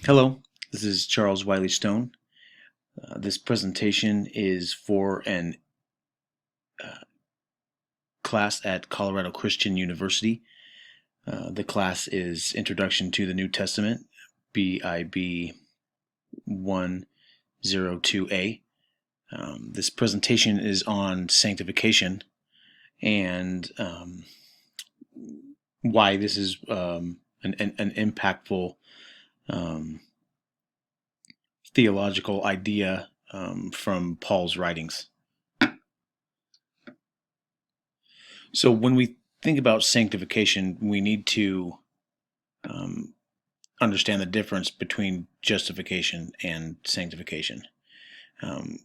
Hello, this is Charles Wiley Stone. This presentation is for an class at Colorado Christian University. The class is Introduction to the New Testament, BIB 102A. This presentation is on sanctification and why this is an impactful theological idea from Paul's writings. So when we think about sanctification, we need to understand the difference between justification and sanctification.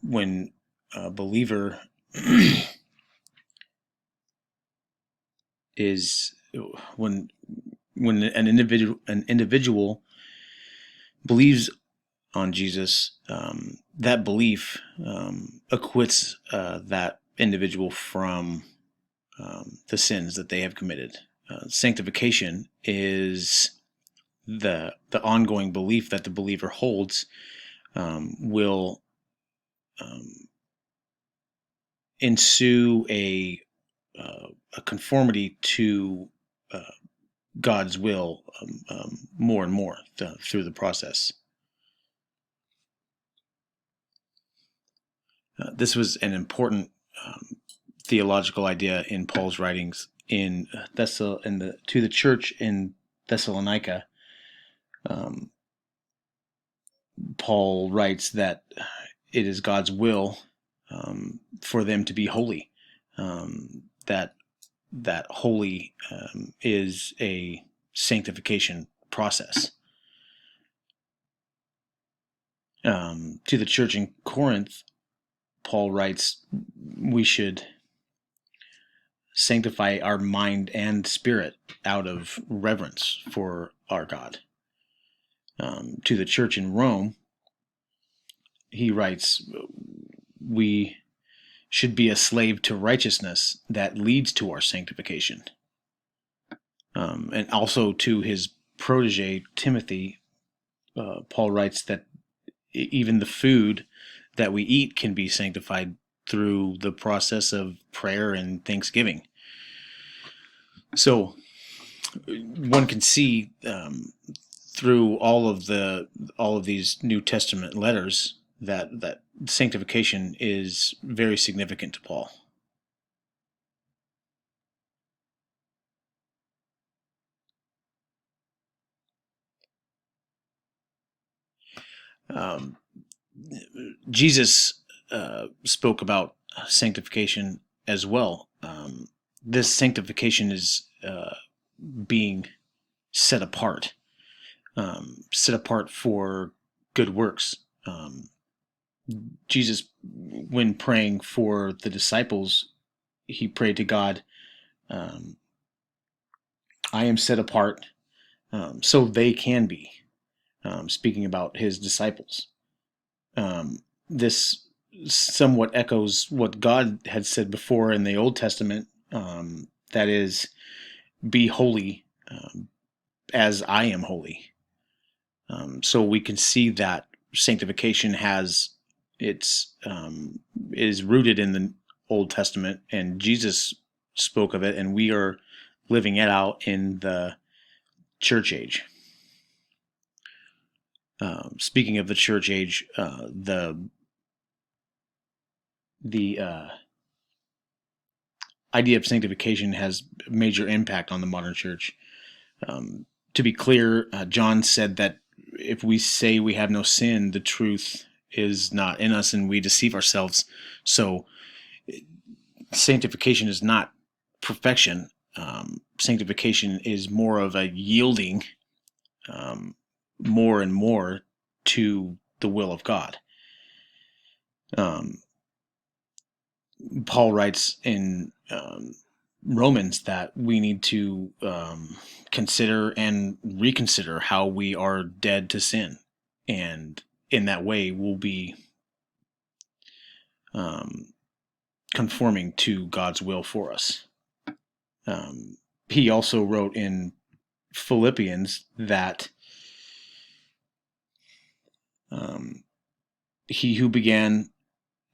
When a believer when an individual believes on Jesus, that belief acquits that individual from the sins that they have committed. Sanctification is the ongoing belief that the believer holds will ensue a conformity to God's will more and more through the process. This was an important theological idea in Paul's writings to the church in Thessalonica. Paul writes that it is God's will for them to be holy. That holy is a sanctification process. To the church in Corinth, Paul writes we should sanctify our mind and spirit out of reverence for our God. To the church in Rome, he writes we should be a slave to righteousness that leads to our sanctification. And also to his protege, Timothy, Paul writes that even the food that we eat can be sanctified through the process of prayer and thanksgiving. So one can see through all of these New Testament letters that sanctification is very significant to Paul. Jesus spoke about sanctification as well. This sanctification is being set apart for good works. Jesus, when praying for the disciples, he prayed to God, I am set apart so they can be, speaking about his disciples. This somewhat echoes what God had said before in the Old Testament, that is, be holy as I am holy. So we can see that sanctification is rooted in the Old Testament, and Jesus spoke of it, and we are living it out in the church age. Speaking of the church age, the idea of sanctification has major impact on the modern church. To be clear, John said that if we say we have no sin, the truth is not in us and we deceive ourselves. So sanctification is not perfection. Sanctification is more of a yielding more and more to the will of God. Paul writes in Romans that we need to consider and reconsider how we are dead to sin, and in that way we'll be conforming to God's will for us. He also wrote in Philippians that He who began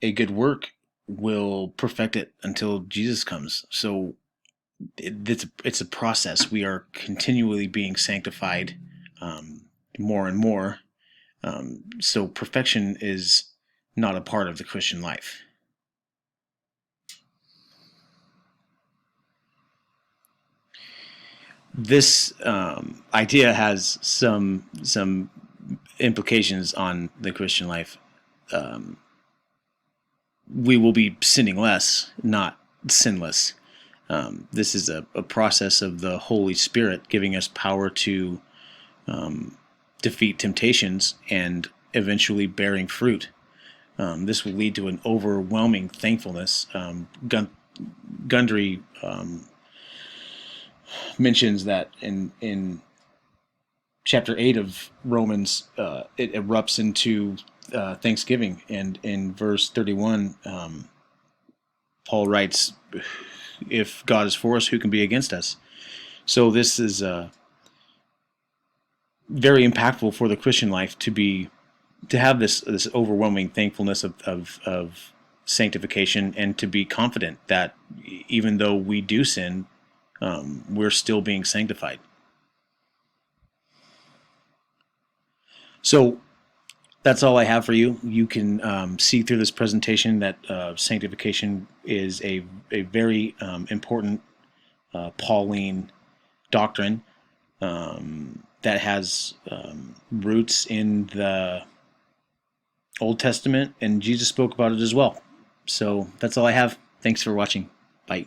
a good work will perfect it until Jesus comes. So it's a process. We are continually being sanctified more and more. So perfection is not a part of the Christian life. This idea has some implications on the Christian life. We will be sinning less, not sinless. This is a process of the Holy Spirit giving us power to defeat temptations and eventually bearing fruit. This will lead to an overwhelming thankfulness. Gundry mentions that in chapter 8 of Romans, it erupts into thanksgiving. And in verse 31, Paul writes, if God is for us, who can be against us? So this is very impactful for the Christian life to have this overwhelming thankfulness of sanctification, and to be confident that even though we do sin, we're still being sanctified. So that's all I have for you. You can see through this presentation that sanctification is a very important Pauline doctrine that has roots in the Old Testament, and Jesus spoke about it as well. So that's all I have. Thanks for watching. Bye.